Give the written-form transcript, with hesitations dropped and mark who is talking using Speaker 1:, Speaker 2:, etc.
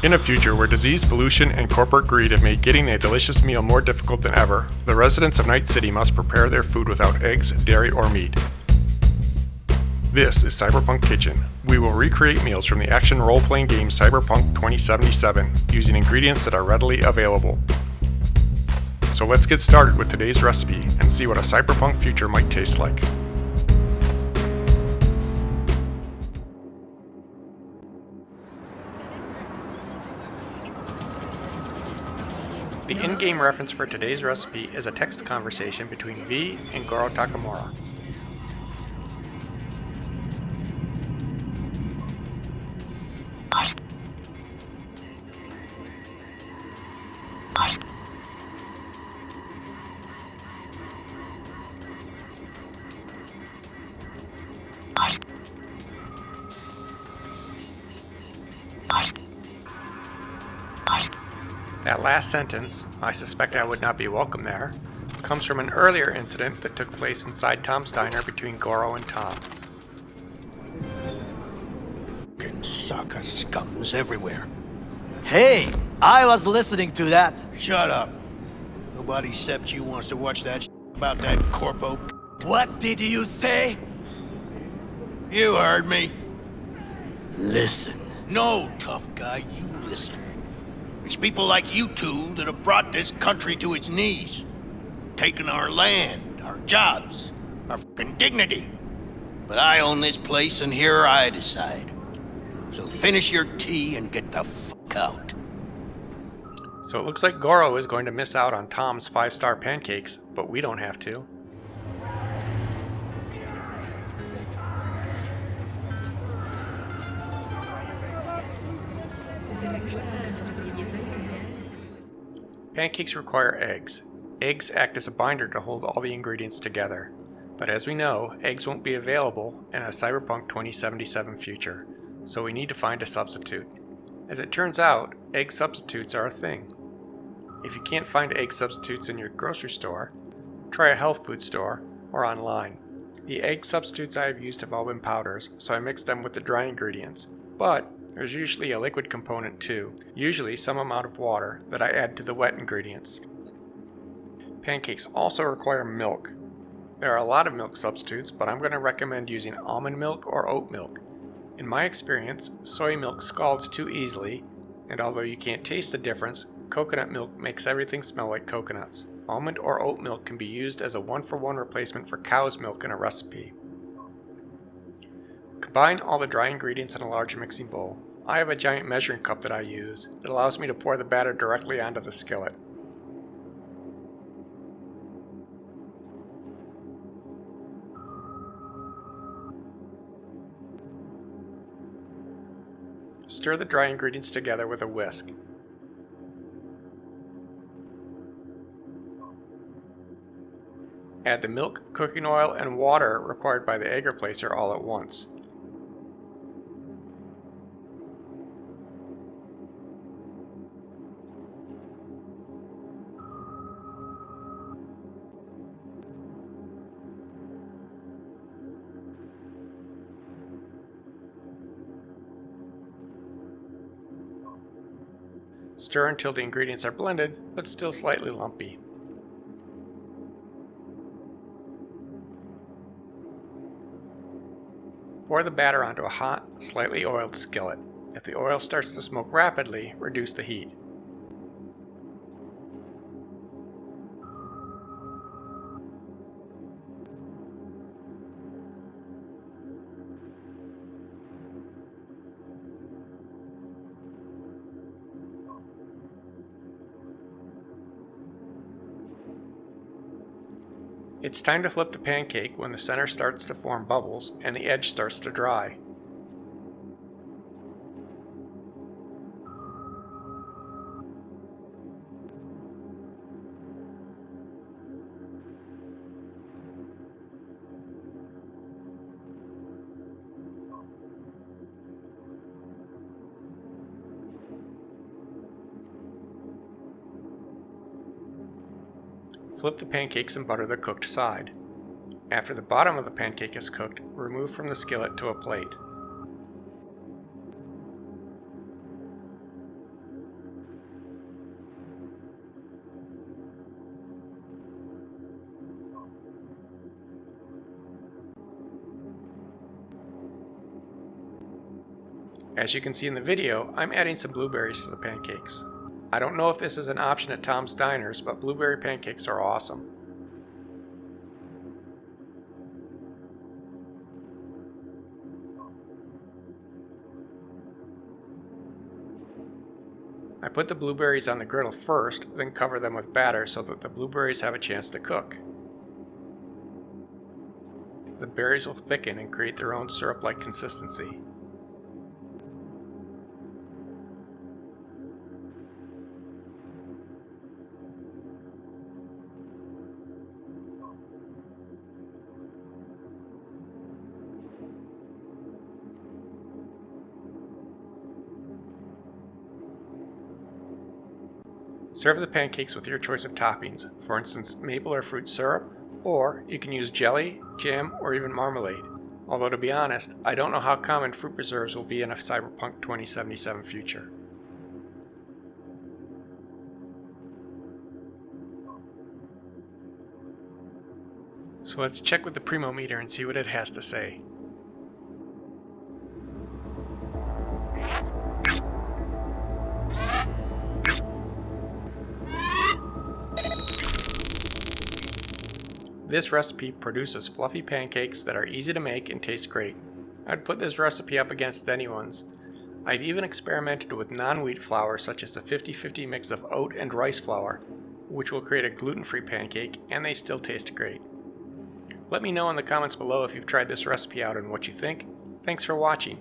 Speaker 1: In a future where disease, pollution, and corporate greed have made getting a delicious meal more difficult than ever, the residents of Night City must prepare their food without eggs, dairy, or meat. This is Cyberpunk Kitchen. We will recreate meals from the action role-playing game Cyberpunk 2077 using ingredients that are readily available. So let's get started with today's recipe and see what a cyberpunk future might taste like. The in-game reference for today's recipe is a text conversation between V and Goro Takamura. That last sentence, "I suspect I would not be welcome there," comes from an earlier incident that took place inside Tom's diner between Goro and Tom.
Speaker 2: Fucking sucker scums everywhere.
Speaker 3: Hey, I was listening to that.
Speaker 2: Shut up. Nobody except you wants to watch that about that corpo.
Speaker 3: What did you say?
Speaker 2: You heard me.
Speaker 3: Listen.
Speaker 2: No, tough guy, you listen. It's people like you two that have brought this country to its knees. Taken our land, our jobs, our fucking dignity. But I own this place and here I decide. So finish your tea and get the fuck out.
Speaker 1: So it looks like Goro is going to miss out on Tom's 5-star pancakes, but we don't have to. Pancakes require eggs. Eggs act as a binder to hold all the ingredients together. But as we know, eggs won't be available in a Cyberpunk 2077 future, so we need to find a substitute. As it turns out, egg substitutes are a thing. If you can't find egg substitutes in your grocery store, try a health food store or online. The egg substitutes I have used have all been powders, so I mix them with the dry ingredients. But there's usually a liquid component too, usually some amount of water that I add to the wet ingredients. Pancakes also require milk. There are a lot of milk substitutes, but I'm going to recommend using almond milk or oat milk. In my experience, soy milk scalds too easily, and although you can't taste the difference, coconut milk makes everything smell like coconuts. Almond or oat milk can be used as a one-for-one replacement for cow's milk in a recipe. Combine all the dry ingredients in a large mixing bowl. I have a giant measuring cup that I use. It allows me to pour the batter directly onto the skillet. Stir the dry ingredients together with a whisk. Add the milk, cooking oil, and water required by the egg replacer all at once. Stir until the ingredients are blended, but still slightly lumpy. Pour the batter onto a hot, slightly oiled skillet. If the oil starts to smoke rapidly, reduce the heat. It's time to flip the pancake when the center starts to form bubbles and the edge starts to dry. Flip the pancakes and butter the cooked side. After the bottom of the pancake is cooked, remove from the skillet to a plate. As you can see in the video, I'm adding some blueberries to the pancakes. I don't know if this is an option at Tom's Diners, but blueberry pancakes are awesome. I put the blueberries on the griddle first, then cover them with batter so that the blueberries have a chance to cook. The berries will thicken and create their own syrup-like consistency. Serve the pancakes with your choice of toppings, for instance maple or fruit syrup, or you can use jelly, jam, or even marmalade. Although to be honest, I don't know how common fruit preserves will be in a Cyberpunk 2077 future. So let's check with the Primo meter and see what it has to say. This recipe produces fluffy pancakes that are easy to make and taste great. I'd put this recipe up against anyone's. I've even experimented with non-wheat flour such as a 50-50 mix of oat and rice flour, which will create a gluten-free pancake, and they still taste great. Let me know in the comments below if you've tried this recipe out and what you think. Thanks for watching.